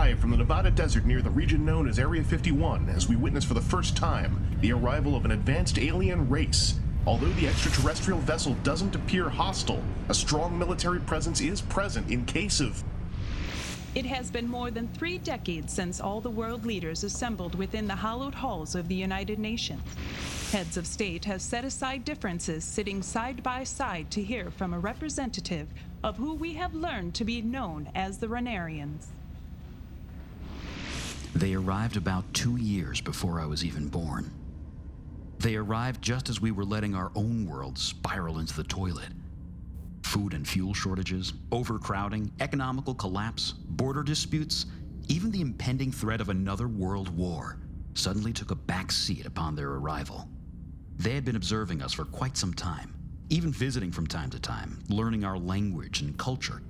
live from the Nevada desert near the region known as Area 51 as we witness for the first time the arrival of an advanced alien race. Although the extraterrestrial vessel doesn't appear hostile, a strong military presence is present in case of... It has been more than 3 decades since all the world leaders assembled within the hallowed halls of the United Nations. Heads of state have set aside differences, sitting side by side to hear from a representative of who we have learned to be known as the Runerians. They arrived about 2 years before I was even born. They arrived just as we were letting our own world spiral into the toilet. Food and fuel shortages, overcrowding, economical collapse, border disputes, even the impending threat of another world war suddenly took a back seat upon their arrival. They had been observing us for quite some time, even visiting from time to time, learning our language and culture.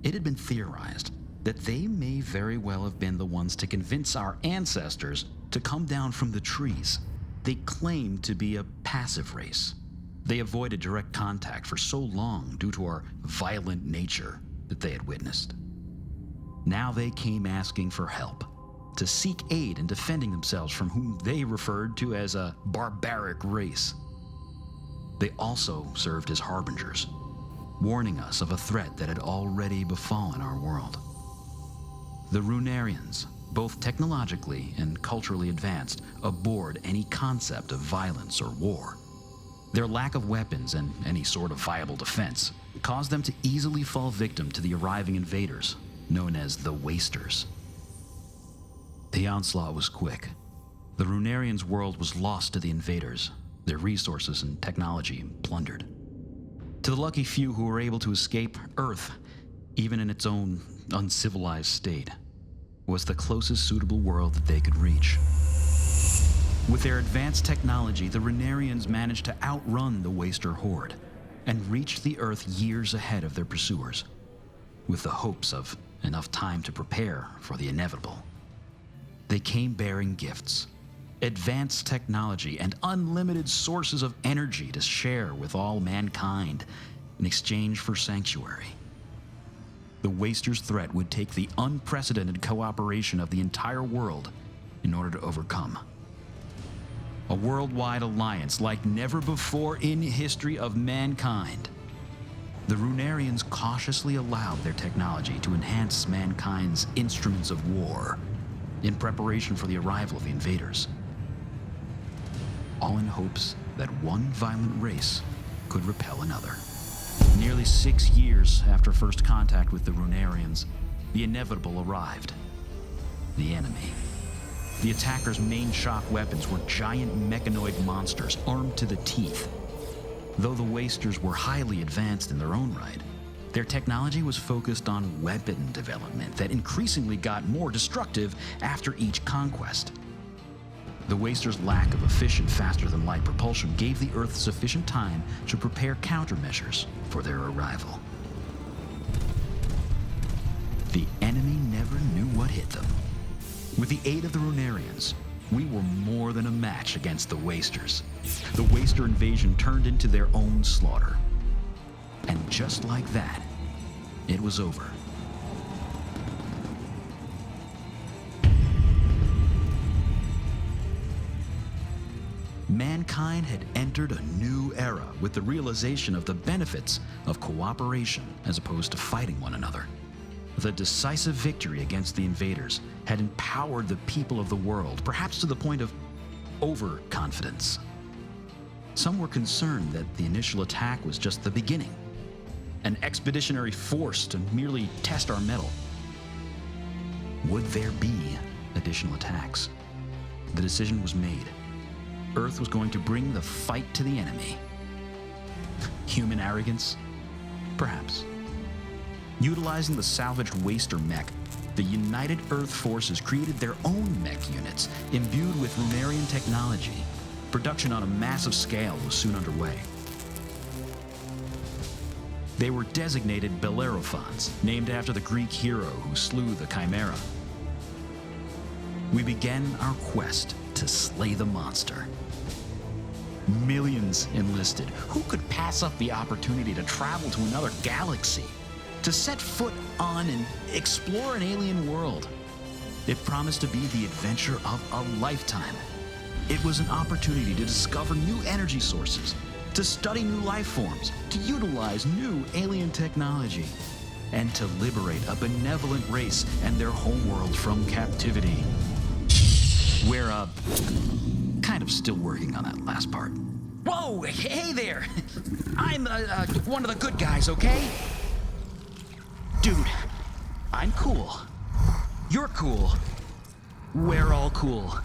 It had been theorized that they may very well have been the ones to convince our ancestors to come down from the trees. They claimed to be a passive race. They avoided direct contact for so long due to our violent nature that they had witnessed. Now they came asking for help, to seek aid in defending themselves from whom they referred to as a barbaric race. They also served as harbingers, warning us of a threat that had already befallen our world. The Runerians, both technologically and culturally advanced, abhorred any concept of violence or war. Their lack of weapons and any sort of viable defense caused them to easily fall victim to the arriving invaders, known as the Wasters. The onslaught was quick. The Runerians' world was lost to the invaders, their resources and technology plundered. To the lucky few who were able to escape, Earth, even in its own uncivilized state, was the closest suitable world that they could reach. With their advanced technology, the Runerians managed to outrun the Waster horde and reach the Earth years ahead of their pursuers, with the hopes of enough time to prepare for the inevitable. They came bearing gifts, advanced technology, and unlimited sources of energy to share with all mankind in exchange for sanctuary. The Wasters' threat would take the unprecedented cooperation of the entire world in order to overcome. A worldwide alliance like never before in history of mankind. The Runerians cautiously allowed their technology to enhance mankind's instruments of war in preparation for the arrival of the invaders, all in hopes that one violent race could repel another. Nearly 6 years after first contact with the Runerians, the inevitable arrived. The enemy. The attackers' main shock weapons were giant mechanoid monsters armed to the teeth. Though the Wasters were highly advanced in their own right, their technology was focused on weapon development that increasingly got more destructive after each conquest. The Wasters' lack of efficient, faster-than-light propulsion gave the Earth sufficient time to prepare countermeasures for their arrival. The enemy never knew what hit them. With the aid of the Runerians, we were more than a match against the Wasters. The Waster invasion turned into their own slaughter. And just like that, it was over. Mankind had entered a new era with the realization of the benefits of cooperation as opposed to fighting one another. The decisive victory against the invaders had empowered the people of the world, perhaps to the point of overconfidence. Some were concerned that the initial attack was just the beginning, an expeditionary force to merely test our mettle. Would there be additional attacks? The decision was made. Earth was going to bring the fight to the enemy. Human arrogance? Perhaps. Utilizing the salvaged Waster mech, the United Earth Forces created their own mech units imbued with Runerian technology. Production on a massive scale was soon underway. They were designated Bellerophons, named after the Greek hero who slew the Chimera. We began our quest to slay the monster. Millions enlisted. Who could pass up the opportunity to travel to another galaxy? To set foot on and explore an alien world? It promised to be the adventure of a lifetime. It was an opportunity to discover new energy sources, to study new life forms, to utilize new alien technology, and to liberate a benevolent race and their homeworld from captivity. We're, kind of still working on that last part. Whoa, hey there! I'm, one of the good guys, okay? Dude, I'm cool. You're cool. We're all cool.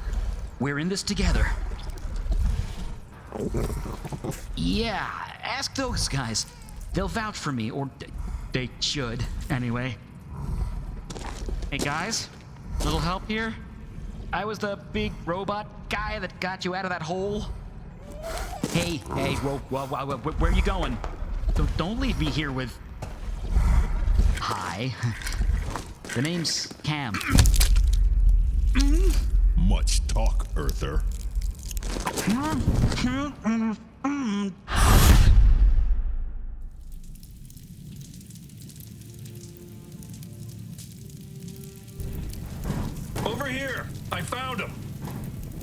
We're in this together. Yeah, ask those guys. They'll vouch for me, or they should, anyway. Hey guys, little help here? I was the big robot guy that got you out of that hole. Hey, whoa, where are you going? Don't leave me here with... Hi. The name's Cam. Much talk, Earther. Over here! I found him!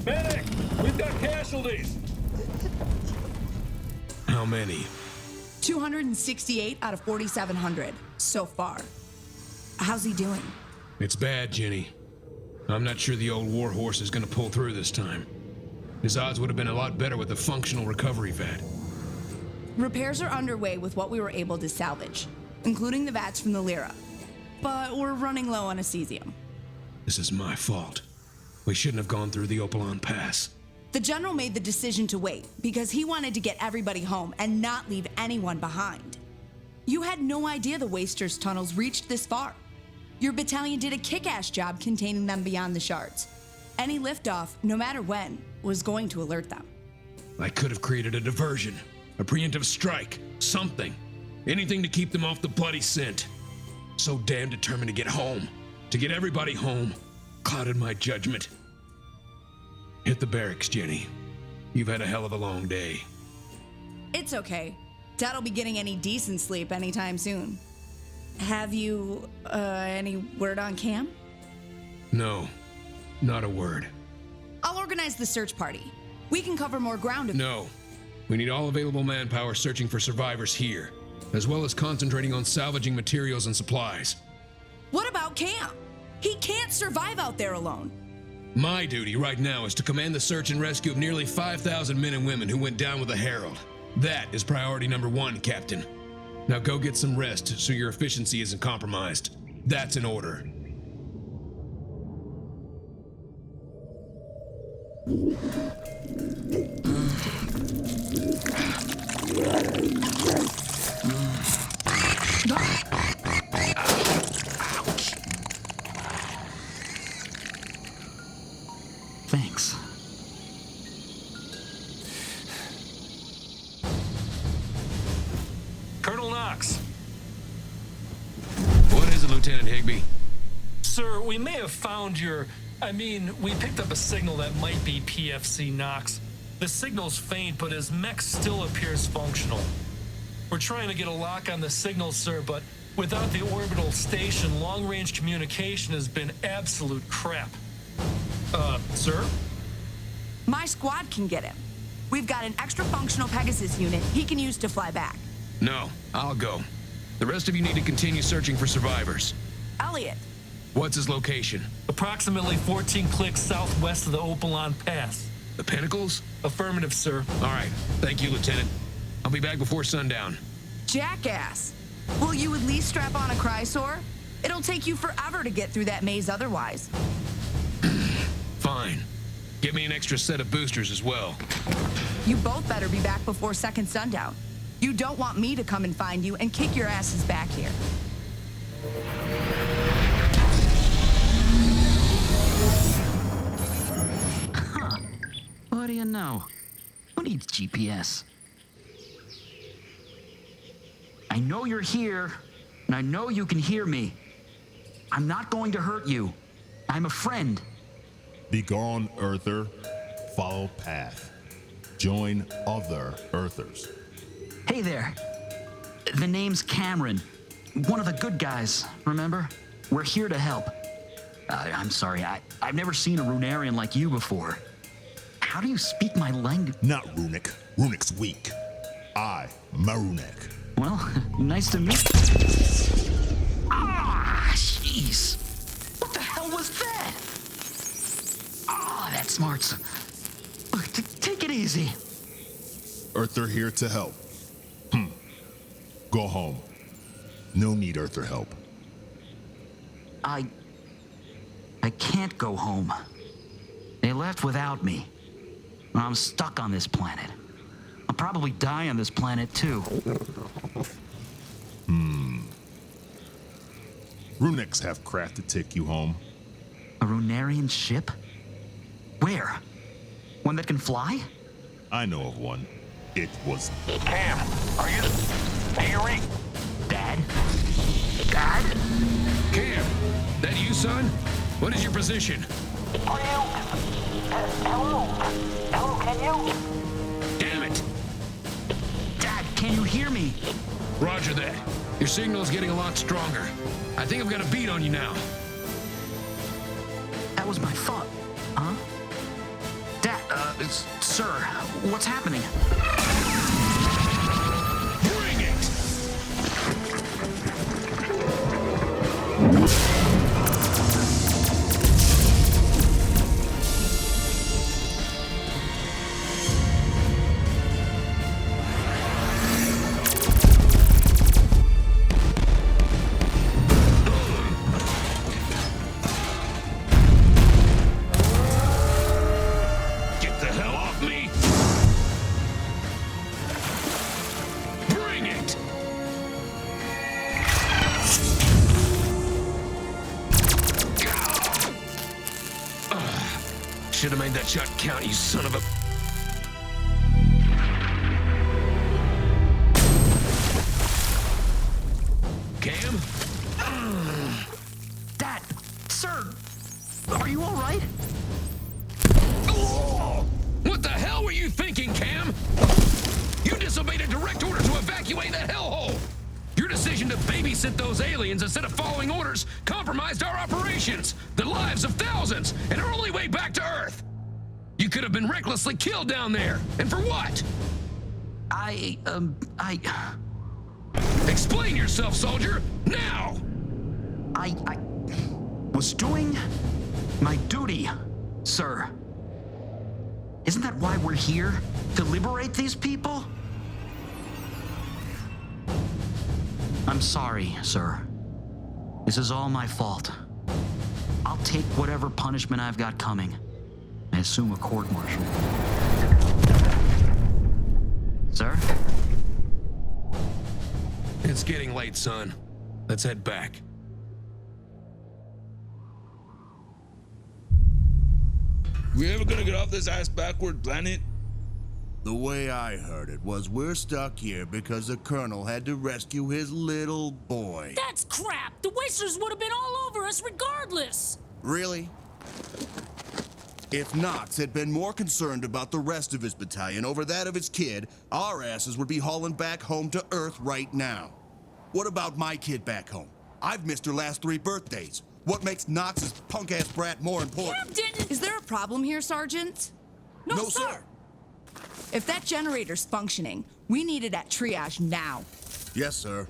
Medic! We've got casualties! How many? 268 out of 4,700 so far. How's he doing? It's bad, Jenny. I'm not sure the old warhorse is gonna pull through this time. His odds would have been a lot better with a functional recovery vat. Repairs are underway with what we were able to salvage, including the vats from the Lyra. But we're running low on cesium. This is my fault. We shouldn't have gone through the Opalon Pass. The general made the decision to wait because he wanted to get everybody home and not leave anyone behind. You had no idea the Wasters' tunnels reached this far. Your battalion did a kick-ass job containing them beyond the shards. Any liftoff, no matter when, was going to alert them. I could have created a diversion, a preemptive strike, something. Anything to keep them off the bloody scent. So damn determined to get home, to get everybody home, clouded my judgment. Hit the barracks, Jenny. You've had a hell of a long day. It's okay. Dad'll be getting any decent sleep anytime soon. Have you, any word on Cam? No, not a word. I'll organize the search party. We can cover more ground if— No. We need all available manpower searching for survivors here, as well as concentrating on salvaging materials and supplies. What about Cam? He can't survive out there alone. My duty right now is to command the search and rescue of nearly 5,000 men and women who went down with the Herald. That is priority number one, Captain. Now go get some rest so your efficiency isn't compromised. That's in order. Thanks. Colonel Knox. What is it, Lieutenant Higby? Sir, we may have found we picked up a signal that might be PFC Knox. The signal's faint, but his mech still appears functional. We're trying to get a lock on the signal, sir, but without the orbital station, long-range communication has been absolute crap. Sir? My squad can get him. We've got an extra functional Pegasus unit he can use to fly back. No, I'll go. The rest of you need to continue searching for survivors. Elliot. What's his location? Approximately 14 clicks southwest of the Opalon Pass. The Pinnacles? Affirmative, sir. All right. Thank you, Lieutenant. I'll be back before sundown. Jackass. Will you at least strap on a crysaur? It'll take you forever to get through that maze otherwise. Fine. Get me an extra set of boosters as well. You both better be back before second sundown. You don't want me to come and find you and kick your asses back here. Huh. What do you know? Who needs GPS? I know you're here, and I know you can hear me. I'm not going to hurt you. I'm a friend. Begone, Earther. Follow path. Join other Earthers. Hey there. The name's Cameron. One of the good guys, remember? We're here to help. I'm sorry, I've never seen a Runerian like you before. How do you speak my language? Not Runic. Runic's weak. I, Marunek. Well, nice to meet. Ah, jeez. What the hell was that? Ah, that smarts. Look, take it easy. Earther here to help. Go home. No need Earther help. I can't go home. They left without me. I'm stuck on this planet. I'll probably die on this planet too. Runics have craft to take you home. A Runerian ship? Where? One that can fly? I know of one. It was... Cam, are you... Hey, you read? Dad? Dad? Cam, that you, son? What is your position? Are you... hello? Hello, can you? Damn it. Dad, can you hear me? Roger that. Your signal is getting a lot stronger. I think I've got a beat on you now. That was my thought. Huh? Dad, sir, what's happening? Bring it! Get the hell off me! Bring it! Should have made that shot count, you son of a... Cam? Dad, sir, are you all right? What the hell were you thinking, Cam? You disobeyed a direct order to evacuate that hellhole! Your decision to babysit those aliens instead of following orders compromised our operations, the lives of thousands, and our only way back to Earth! You could have been recklessly killed down there, and for what? Explain yourself, soldier, now! I was doing my duty, sir. Isn't that why we're here? To liberate these people? I'm sorry, sir. This is all my fault. I'll take whatever punishment I've got coming. I assume a court-martial. Sir? It's getting late, son. Let's head back. We ever gonna get off this ass-backward planet? The way I heard it was we're stuck here because the Colonel had to rescue his little boy. That's crap! The Wasters would have been all over us regardless! Really? If Knox had been more concerned about the rest of his battalion over that of his kid, our asses would be hauling back home to Earth right now. What about my kid back home? I've missed her last 3 birthdays. What makes Knox's punk-ass brat more important? Cam didn't... Is there a problem here, Sergeant? No, sir. If that generator's functioning, we need it at triage now. Yes, sir.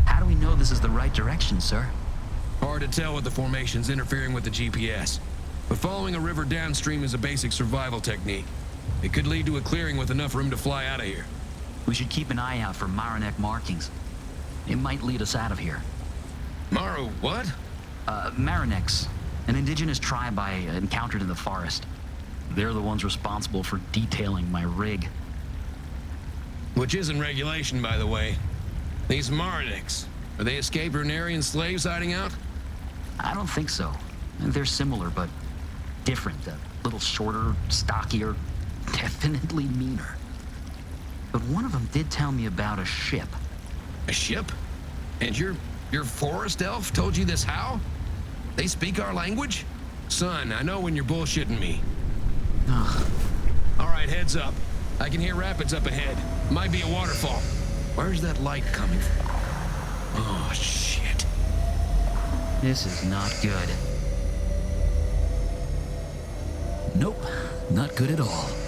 How do we know this is the right direction, sir? Hard to tell with the formations interfering with the GPS. But following a river downstream is a basic survival technique. It could lead to a clearing with enough room to fly out of here. We should keep an eye out for Marunek markings. It might lead us out of here. Maru, what? Marineks, an indigenous tribe I encountered in the forest. They're the ones responsible for detailing my rig. Which isn't regulation, by the way. These Marineks, are they escaped Runerian slaves hiding out? I don't think so. They're similar, but different. A little shorter, stockier, definitely meaner. But one of them did tell me about a ship. A ship? And your forest elf told you this how? They speak our language? Son, I know when you're bullshitting me. Ugh. All right, heads up. I can hear rapids up ahead. Might be a waterfall. Where's that light coming from? Oh, shit. This is not good. Nope, not good at all.